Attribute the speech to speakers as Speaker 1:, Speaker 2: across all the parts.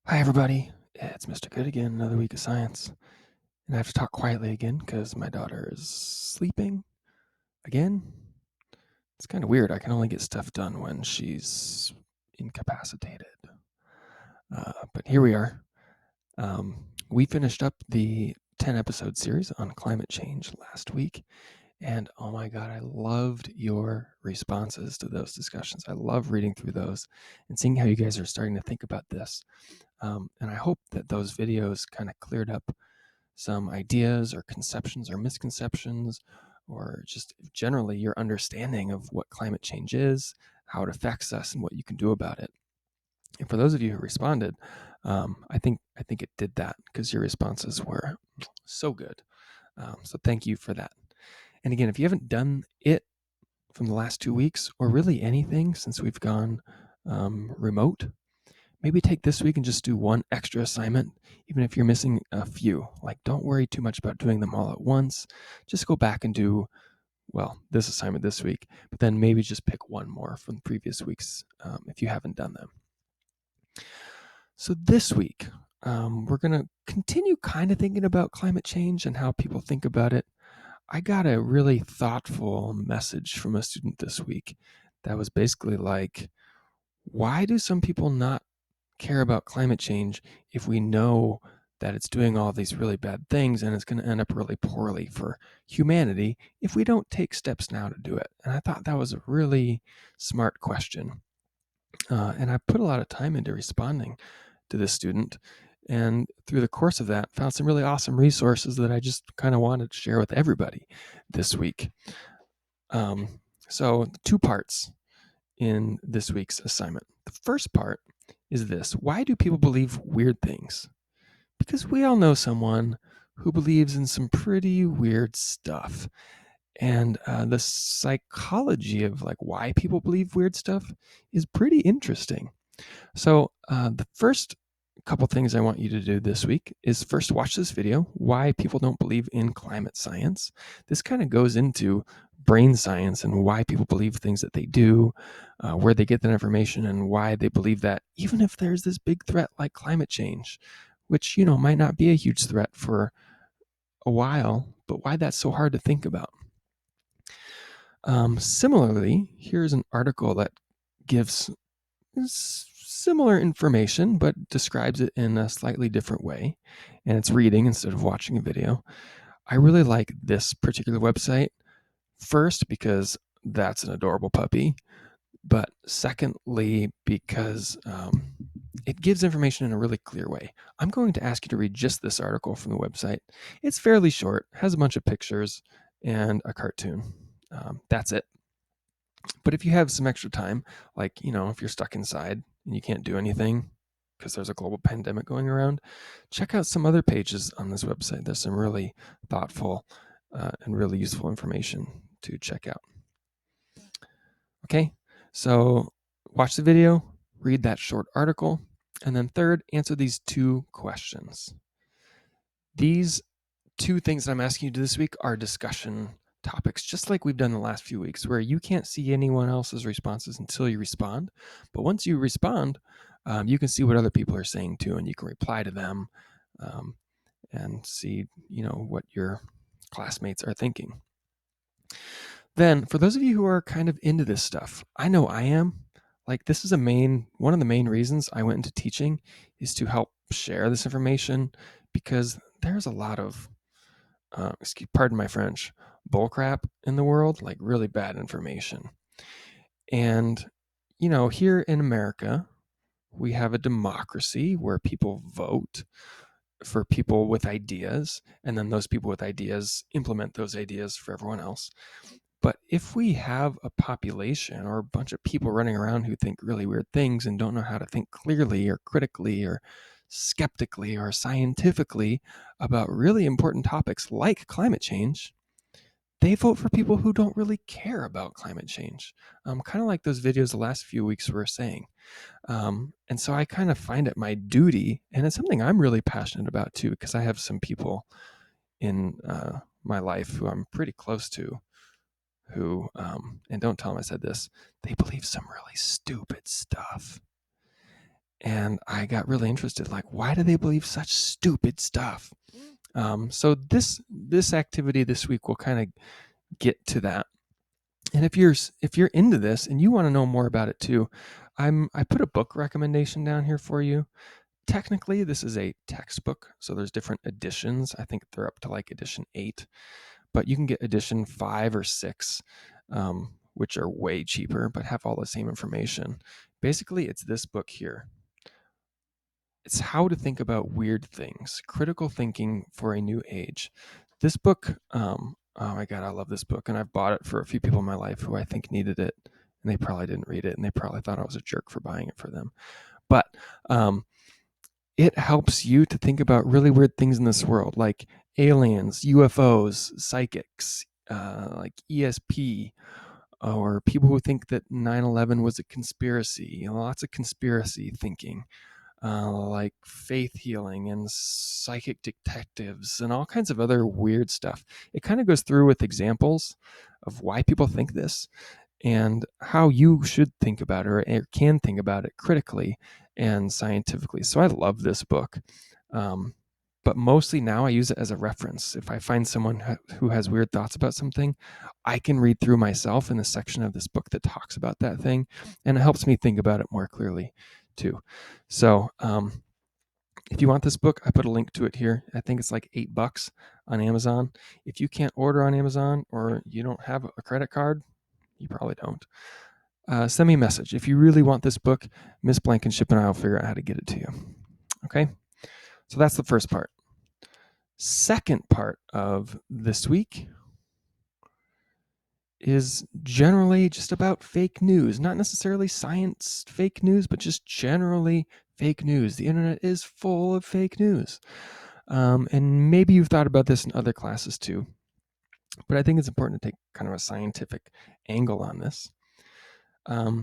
Speaker 1: Hi, everybody. It's Mr. Good again, another week of science. And I have to talk quietly again because my daughter is sleeping again. It's kind of weird. I can only get stuff done when she's incapacitated. But here we are. We finished up the 10 episode series on climate change last week. And oh my God, I loved your responses to those discussions. I love reading through those and seeing how you guys are starting to think about this. And I hope that those videos kind of cleared up some ideas or conceptions or misconceptions, or just generally your understanding of what climate change is, how it affects us, and what you can do about it. And for those of you who responded, I think it did that because your responses were so good. So thank you for that. And again, if you haven't done it from the last 2 weeks, or really anything since we've gone remote, maybe take this week and just do one extra assignment, even if you're missing a few. Like, don't worry too much about doing them all at once. Just go back and do, this assignment this week, but then maybe just pick one more from the previous weeks if you haven't done them. So this week, we're going to continue kind of thinking about climate change and how people think about it. I got a really thoughtful message from a student this week that was basically like, why do some people not care about climate change if we know that it's doing all these really bad things and it's going to end up really poorly for humanity if we don't take steps now to do it? And I thought that was a really smart question. And I put a lot of time into responding to this student. And through the course of that, found some really awesome resources that I just kind of wanted to share with everybody this week. So, 2 parts in this week's assignment. The first part is this: why do people believe weird things? Because we all know someone who believes in some pretty weird stuff. And the psychology of like why people believe weird stuff is pretty interesting. So the first couple things I want you to do this week is first watch this video, why people don't believe in climate science. This kind of goes into brain science and why people believe things that they do, where they get that information, and why they believe that, even if there's this big threat like climate change, which might not be a huge threat for a while, but why that's so hard to think about. Similarly, here's an article that gives similar information, but describes it in a slightly different way. And it's reading instead of watching a video. I really like this particular website. First, because that's an adorable puppy. But secondly, because it gives information in a really clear way. I'm going to ask you to read just this article from the website. It's fairly short, has a bunch of pictures and a cartoon. That's it. But if you have some extra time, like, if you're stuck inside and you can't do anything because there's a global pandemic going around, check out some other pages on this website. There's some really thoughtful and really useful information to check out. Okay, so watch the video, read that short article, and then third, answer these 2 questions. These 2 things that I'm asking you to do this week are discussion topics, just like we've done the last few weeks, where you can't see anyone else's responses until you respond. But once you respond, you can see what other people are saying too, and you can reply to them and see, what your classmates are thinking. Then, for those of you who are kind of into this stuff, I know I am. Like, this is one of the main reasons I went into teaching is to help share this information, because there's a lot of pardon my French, bullcrap in the world, like really bad information. And, here in America, we have a democracy where people vote for people with ideas, and then those people with ideas implement those ideas for everyone else. But if we have a population or a bunch of people running around who think really weird things and don't know how to think clearly or critically or skeptically or scientifically about really important topics like climate change, they vote for people who don't really care about climate change. Kind of like those videos the last few weeks were saying. And so I kind of find it my duty, and it's something I'm really passionate about too, because I have some people in my life who I'm pretty close to who, and don't tell them I said this, they believe some really stupid stuff. And I got really interested. Like, why do they believe such stupid stuff? So this activity this week will kind of get to that. And if you're into this and you want to know more about it too, I put a book recommendation down here for you. Technically, this is a textbook, so there's different editions. I think they're up to like edition 8, but you can get edition 5 or 6, which are way cheaper but have all the same information. Basically, it's this book here. It's How to Think About Weird Things, Critical Thinking for a New Age. This book, oh my God, I love this book. And I've bought it for a few people in my life who I think needed it. And they probably didn't read it. And they probably thought I was a jerk for buying it for them. But it helps you to think about really weird things in this world, like aliens, UFOs, psychics, like ESP, or people who think that 9/11 was a conspiracy. Lots of conspiracy thinking. Like faith healing and psychic detectives and all kinds of other weird stuff. It kind of goes through with examples of why people think this and how you should think about it or can think about it critically and scientifically. So I love this book. But mostly now I use it as a reference. If I find someone who has weird thoughts about something, I can read through myself in the section of this book that talks about that thing, and it helps me think about it more clearly too. So if you want this book, I put a link to it here. I think it's like $8 on Amazon. If you can't order on Amazon or you don't have a credit card, you probably don't. Send me a message. If you really want this book, Miss Blankenship and I will figure out how to get it to you. Okay? So that's the first part. Second part of this week is generally just about fake news, not necessarily science fake news, but just generally fake news. The internet is full of fake news. And maybe you've thought about this in other classes too, but I think it's important to take kind of a scientific angle on this.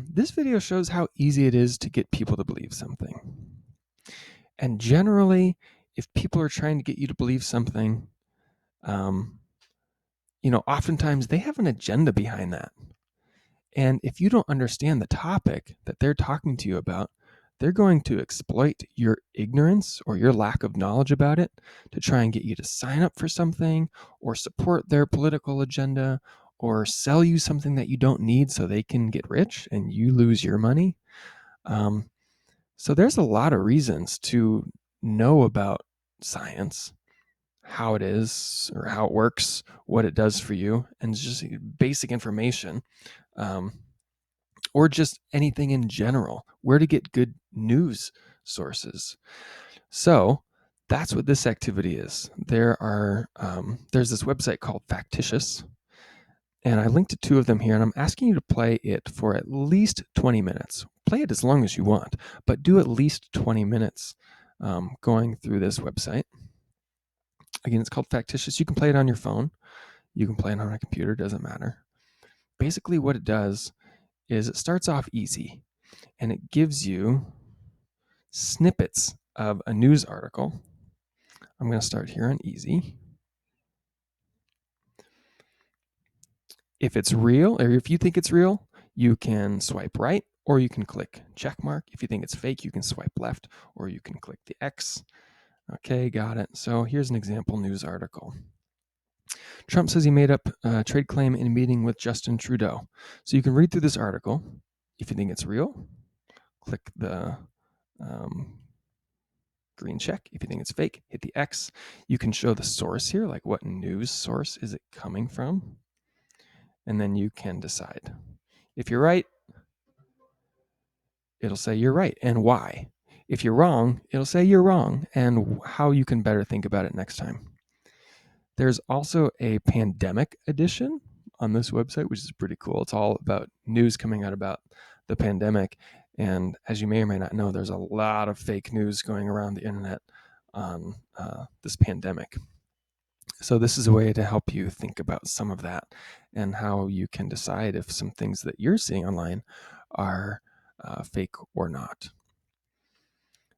Speaker 1: This video shows how easy it is to get people to believe something. And generally, if people are trying to get you to believe something, oftentimes they have an agenda behind that. And if you don't understand the topic that they're talking to you about, they're going to exploit your ignorance or your lack of knowledge about it to try and get you to sign up for something or support their political agenda or sell you something that you don't need so they can get rich and you lose your money. So there's a lot of reasons to know about science, how it is or how it works, what it does for you, and just basic information. Or just anything in general, where to get good news sources. So that's what this activity is. There's this website called Factitious, and I linked to 2 of them here, and I'm asking you to play it for at least 20 minutes. Play it as long as you want, but do at least 20 minutes going through this website. Again, it's called Factitious. You can play it on your phone. You can play it on a computer, doesn't matter. Basically what it does is it starts off easy, and it gives you snippets of a news article. I'm going to start here on easy. If it's real, or if you think it's real, you can swipe right, or you can click check mark. If you think it's fake, you can swipe left, or you can click the X. Okay, got it. So here's an example news article. Trump says he made up a trade claim in a meeting with Justin Trudeau. So you can read through this article. If you think it's real, click the green check. If you think it's fake, hit the X. You can show the source here, like what news source is it coming from? And then you can decide. If you're right, it'll say you're right and why. If you're wrong, it'll say you're wrong and how you can better think about it next time. There's also a pandemic edition on this website, which is pretty cool. It's all about news coming out about the pandemic. And as you may or may not know, there's a lot of fake news going around the internet on this pandemic. So this is a way to help you think about some of that and how you can decide if some things that you're seeing online are fake or not.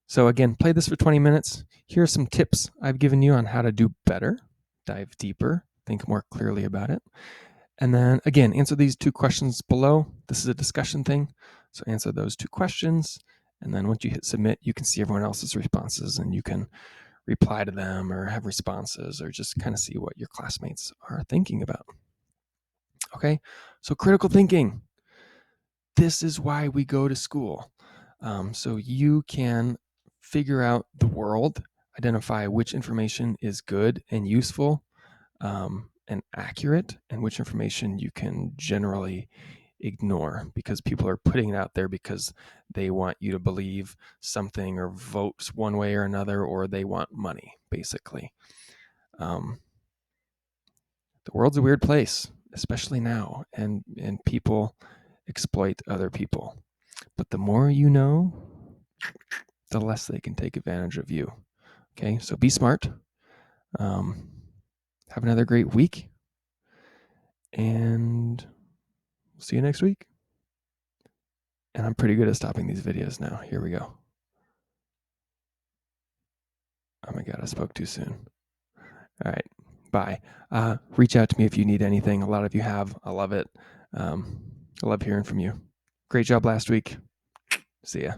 Speaker 1: So again, play this for 20 minutes. Here are some tips I've given you on how to do better, dive deeper, think more clearly about it. And then again, answer these 2 questions below. This is a discussion thing. So answer those 2 questions And then once you hit submit, you can see everyone else's responses and you can reply to them or have responses or just kind of see what your classmates are thinking about. Okay, so critical thinking. This is why we go to school. So you can figure out the world, identify which information is good and useful and accurate, and which information you can generally ignore because people are putting it out there because they want you to believe something or vote one way or another, or they want money, basically. The world's a weird place, especially now, and people exploit other people. But the more you know, the less they can take advantage of you. Okay, so be smart. Have another great week, and see you next week. And I'm pretty good at stopping these videos now. Here we go. Oh my God, I spoke too soon. All right, bye. Reach out to me if you need anything. A lot of you have. I love it. I love hearing from you. Great job last week. See ya.